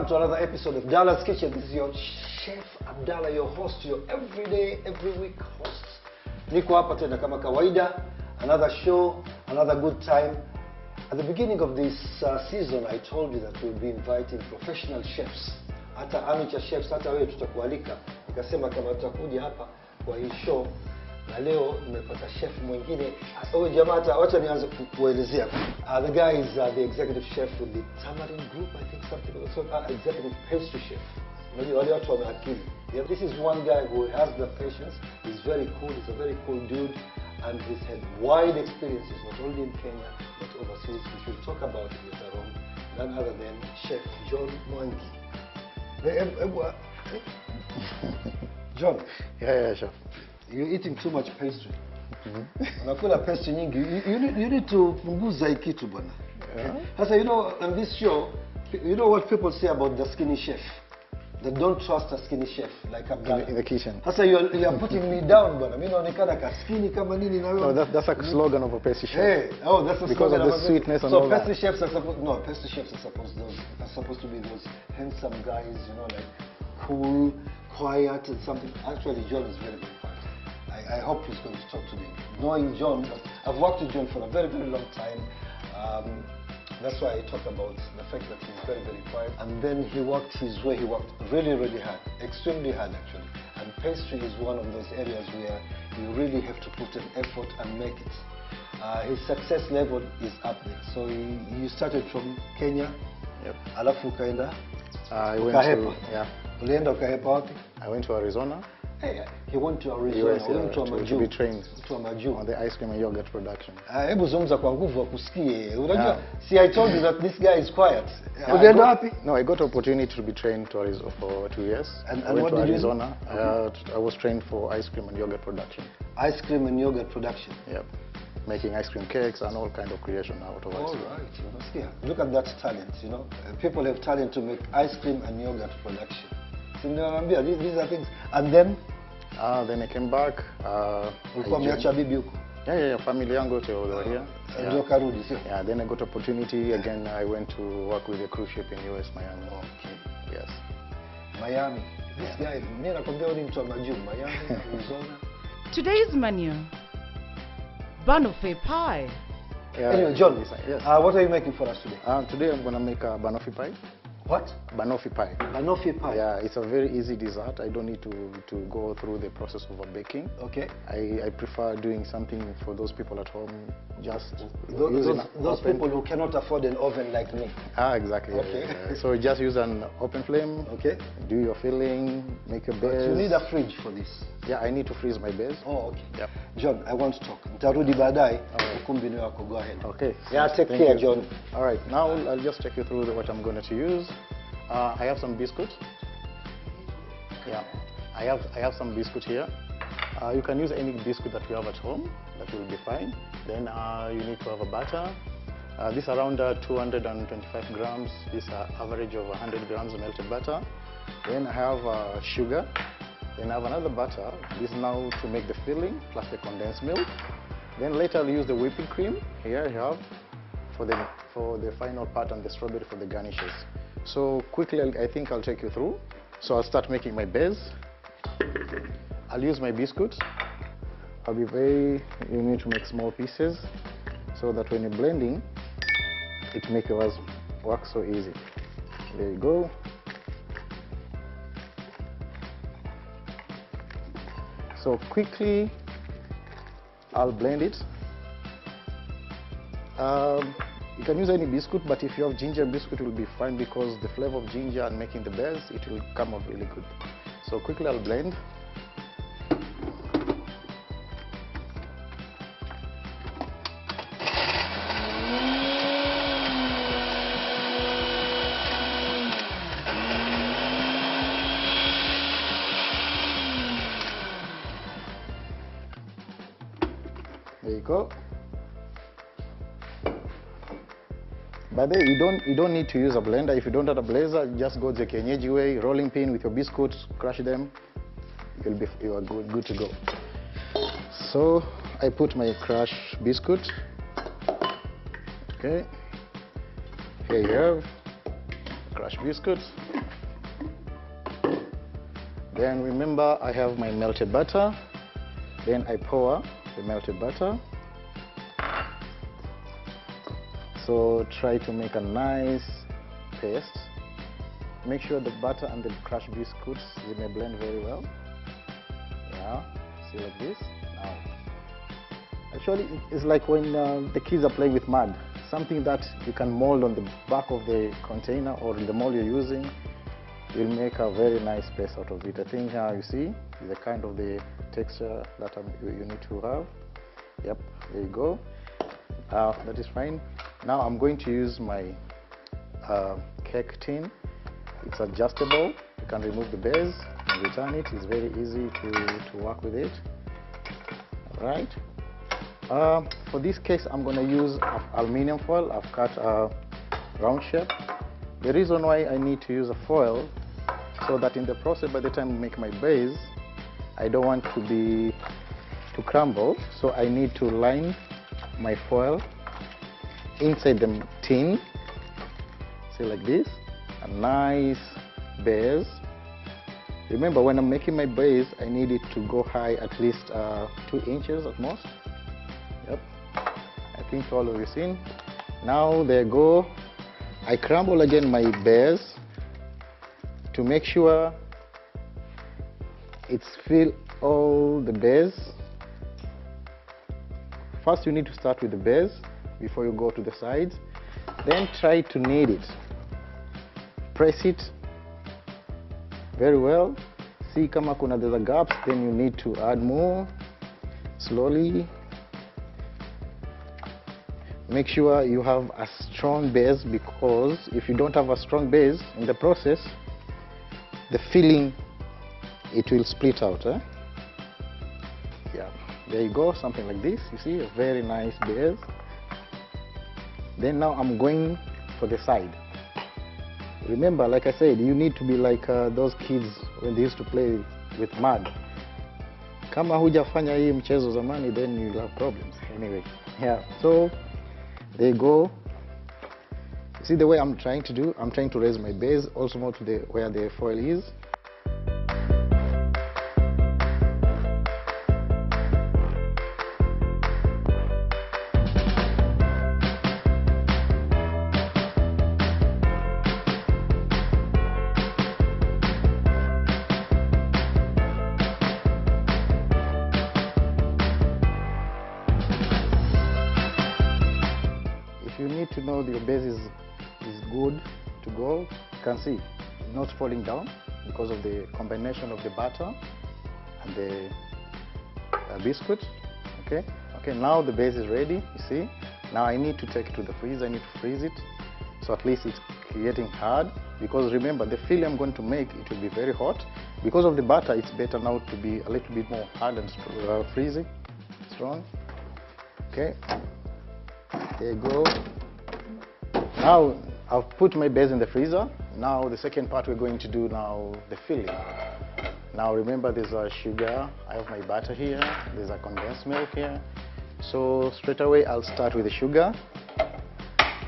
welcome to another episode of Abdallah's Kitchen. This is your Chef Abdallah, your host, your everyday, every week host. Niko hapa tena kama kawaida, another show, another good time. At the beginning of this season, I told you that we'll be inviting professional chefs, hata amateur chefs, hata wewe tutakualika. Nikasema kama tutakuja hapa kwa hii show, na leo nimepata chef mwingine. Huyu jamaa hata wacha nianze kuelezea. The guy is the executive chef with the Tamarind Group, I think something also executive pastry chef. Unajua wale watu wana akili. Yeah, this is one guy who has the patience. He's very cool. He's a very cool dude, and he's had wide experiences not only in Kenya but overseas. We should talk about it later on. None other than Chef John Mwangi. John. Yeah, chef. You're eating too much pastry. Unakula pastry nyingi. You need to punguza hii kitu bwana. Sasa, you know, on this show, you know what people say about the skinny chef? They don't trust a skinny chef like Abdallah. In the kitchen. Sasa you are putting me down bwana. Mimi naonekana ka skinny kama nini na wewe. No, that's a slogan of a pastry chef. Hey, oh, that's a because slogan of the sweetness and so all pastry that. chefs are supposed pastry chefs are supposed to be those handsome guys, you know, like cool, quiet and something. Actually, John is very, very quiet. I hope he's going to talk to me. Knowing John, I've worked with John for a very, very long time. That's why I talk about the fact that he's very, very quiet. And then he worked his way. He worked really, really hard, extremely hard actually. And pastry is one of those areas where you really have to put an effort and make it. His success level is up there. So he started from Kenya. Yep. Alafu ukaenda? I went to, yeah. Ulienda ukahepa wapi? I went to Arizona. Hey, he went to Arizona, to be trained on the ice cream and yogurt production. Hebu zungumza kwa nguvu akusikie. Unajua, see, I told you that this guy is quiet. Ulienda wapi? No, I got opportunity to be trained to Arizona for 2 years. And went what to did Arizona. you do? I was trained for ice cream and yogurt production. Ice cream and yogurt production. Yep. Making ice cream cakes and all kind of creation out of ice cream. All right. Yeah. Look at that talent, you know. People have talent to make ice cream and yogurt production. So, these are things. And then? Then I came back. Ulikuwa umeacha bibi huko? Yeah, family yangu to here. Ndio karudi, sio? Yeah, then I got opportunity again. I went to work with a cruise ship in US, Miami. Okay. Yes. Miami. This guy, mimi nakwambia ni mtu wa majuu. Miami, Arizona. Today's menu: Banoffee pie. Yeah. Anyway, John, yes. What are you making for us today? Today I'm gonna make a banoffee pie. What? Banoffee pie. Banoffee pie. Yeah, it's a very easy dessert. I don't need to go through the process of baking. Okay. I prefer doing something for those people at home, just those people who cannot afford an oven like me. Exactly. Okay. Yeah. So just use an open flame. Okay. Do your filling, make a base. But you need a fridge for this. Yeah, I need to freeze my base. Oh, okay. Yep. John, I want to talk. Nitarudi baadaye. Ukumbi ni wako. Go ahead. Okay. Yeah, take care, John. All right. Now I'll just take you through what I'm going to use. I have some biscuit. Yeah, I have some biscuit here. You can use any biscuit that you have at home. That will be fine. Then you need to have a butter. This around 225 grams. This average of 100 grams of melted butter. Then I have sugar. Then I have another butter. This now to make the filling plus the condensed milk. Then later I'll use the whipping cream. Here you have for the final part and the strawberry for the garnishes. So quickly, I think I'll take you through. So I'll start making my base. I'll use my biscuits. You need to make small pieces so that when you're blending, it makes yours work so easy. There you go. So quickly, I'll blend it. You can use any biscuit, but if you have ginger biscuit, it will be fine because the flavor of ginger and making the base, it will come out really good. So quickly I'll blend. There you go. By the way, you don't need to use a blender. If you don't have a blender, just go the kienyeji way, rolling pin with your biscuits, crush them. You are good to go. So I put my crushed biscuit. Okay. Here you have. crushed biscuits. Then remember, I have my melted butter. Then I pour the melted butter. So try to make a nice paste. Make sure the butter and the crushed biscuits, they may blend very well. Yeah, see, like this. Now, actually, it's like when the kids are playing with mud. Something that you can mold on the back of the container or in the mold you're using. You'll make a very nice paste out of it. I think you see the kind of the texture that you need to have. Yep, there you go. That is fine. Now I'm going to use my cake tin. It's adjustable. You can remove the base and return it. It's very easy to work with it. All right. For this case, I'm going to use aluminum foil. I've cut a round shape. The reason why I need to use a foil, so that in the process, by the time I make my base, I don't want to crumble. So I need to line my foil inside the tin. See, like this. A nice base. Remember, when I'm making my base, I need it to go high at least 2 inches at most. Yep, I think all of you seen. Now there you go. I crumble again my base to make sure it's fill all the base. First you need to start with the base before you go to the sides. Then try to knead it. Press it very well. See kama there's a gaps, then you need to add more slowly. Make sure you have a strong base, because if you don't have a strong base in the process, the filling, it will split out. Yeah, there you go, something like this. You see, a very nice base. Then now I'm going for the side. Remember, like I said, you need to be like those kids when they used to play with mud. Kama hujafanya hii mchezo zamani, then you'll have problems. Anyway, yeah, so there you go. See the way I'm trying to do? I'm trying to raise my base also more to where the foil is. If you need to know your base is good to go, you can see not falling down because of the combination of the butter and the biscuit. Okay, now the base is ready. You see, now I need to take it to the freezer. I need to freeze it, so at least it's getting hard, because remember, the filling I'm going to make, it will be very hot. Because of the butter, it's better now to be a little bit more hard and freezing, strong. Okay, there you go. Now I've put my base in the freezer. Now the second part we're going to do now, the filling. Now remember, there's a sugar, I have my butter here, there's a condensed milk here. So straight away I'll start with the sugar.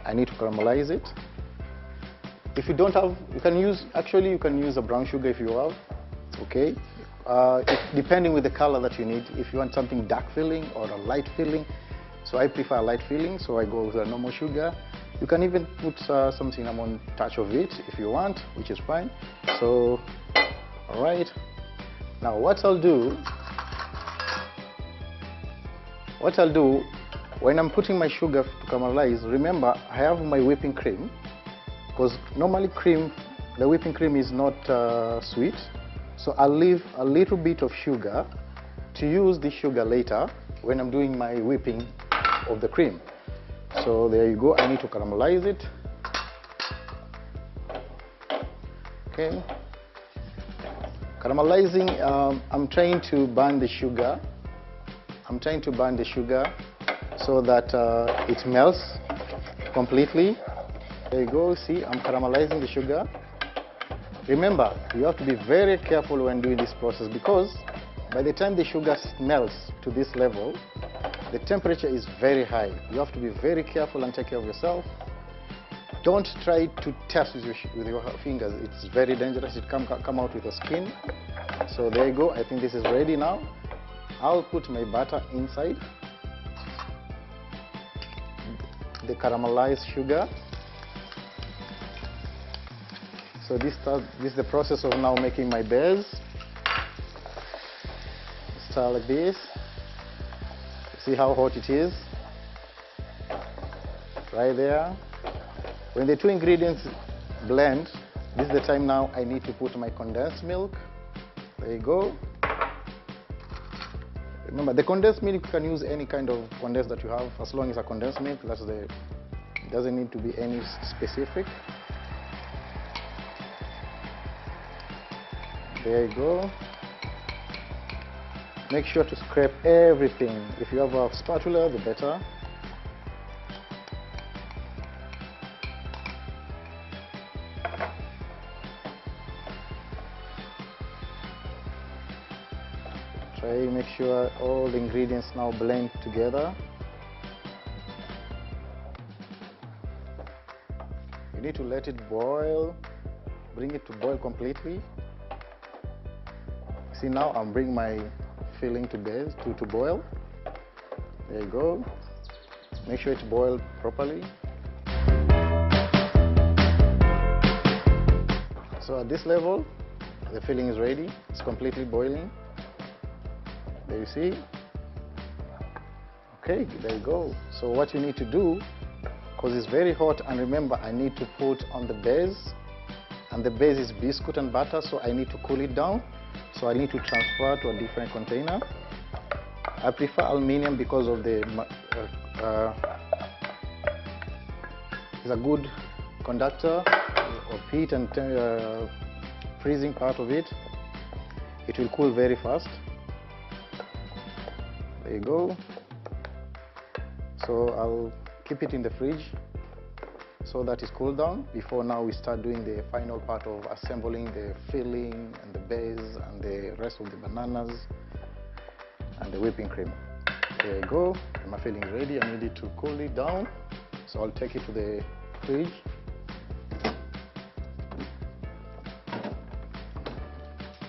I need to caramelize it. If you don't have, you can use a brown sugar if you have, it's okay. Depending with the color that you need, if you want something dark filling or a light filling. So I prefer a light filling, so I go with a normal sugar. You can even put some cinnamon touch of it if you want, which is fine. So, all right. Now what I'll do, when I'm putting my sugar to caramelize, remember I have my whipping cream, because normally the whipping cream is not sweet. So I'll leave a little bit of sugar to use the sugar later when I'm doing my whipping of the cream. So there you go, I need to caramelize it. Okay. Caramelizing, I'm trying to burn the sugar. So that it melts completely. There you go, see, I'm caramelizing the sugar. Remember, you have to be very careful when doing this process, because by the time the sugar melts to this level, the temperature is very high. You have to be very careful and take care of yourself. Don't try to test with your fingers. It's very dangerous. It come out with the skin. So there you go. I think this is ready now. I'll put my butter inside. The caramelized sugar. So this is the process of now making my base. Start like this. See how hot it is? Right there. When the two ingredients blend, this is the time now I need to put my condensed milk. There you go. Remember, the condensed milk, you can use any kind of condensed that you have, as long as a condensed milk. It doesn't need to be any specific. There you go. Make sure to scrape everything. If you have a spatula, the better. Make sure all the ingredients now blend together. You need to let it boil, bring it to boil completely. See, now I'm bringing my filling to boil. There you go. Make sure it's boiled properly. So at this level, the filling is ready. It's completely boiling. There you see. Okay, there you go. So what you need to do, because it's very hot, and remember I need to put on the base, and the base is biscuit and butter, so I need to cool it down. So I need to transfer to a different container. I prefer aluminum because of the it's a good conductor of heat and freezing part of it. It will cool very fast. There you go. So I'll keep it in the fridge so that it's cooled down before now we start doing the final part of assembling the filling and the base and the rest of the bananas and the whipping cream. There you go. My filling is ready. I need it to cool it down. So I'll take it to the fridge.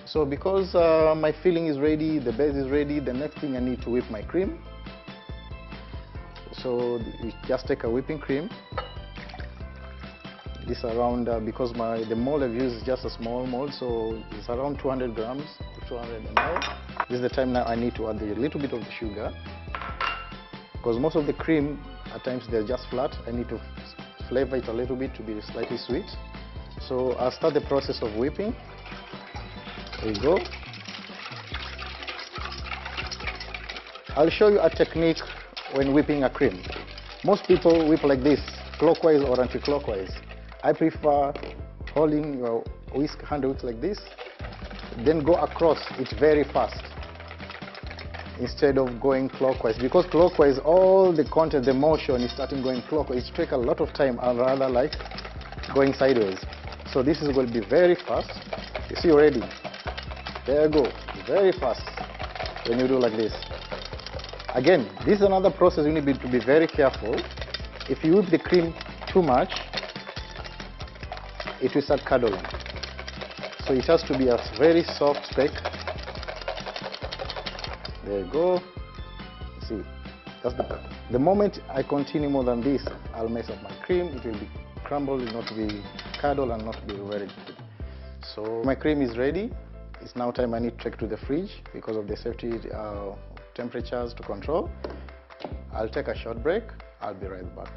So because my filling is ready, the base is ready, the next thing I need to whip my cream. So you just take a whipping cream. This around, because the mold I've used is just a small mold, so it's around 200 grams to 200 ml. This is the time now I need to add a little bit of the sugar. Because most of the cream, at times they're just flat. I need to flavor it a little bit to be slightly sweet. So I'll start the process of whipping. There you go. I'll show you a technique when whipping a cream. Most people whip like this, clockwise or anti-clockwise. I prefer holding your whisk handle like this, then go across it very fast instead of going clockwise, because clockwise all the content, the motion is starting going clockwise. It takes a lot of time. I'd rather like going sideways. So this is going to be very fast. You see already. There you go, very fast when you do like this. Again, this is another process you need to be very careful. If you whip the cream too much, it will start curdling. So it has to be a very soft speck. There you go. See, that's the moment I continue more than this, I'll mess up my cream. It will be crumbled, it will not be curdled, and not be very good. So my cream is ready. It's now time I need to take to the fridge because of the safety temperatures to control. I'll take a short break. I'll be right back.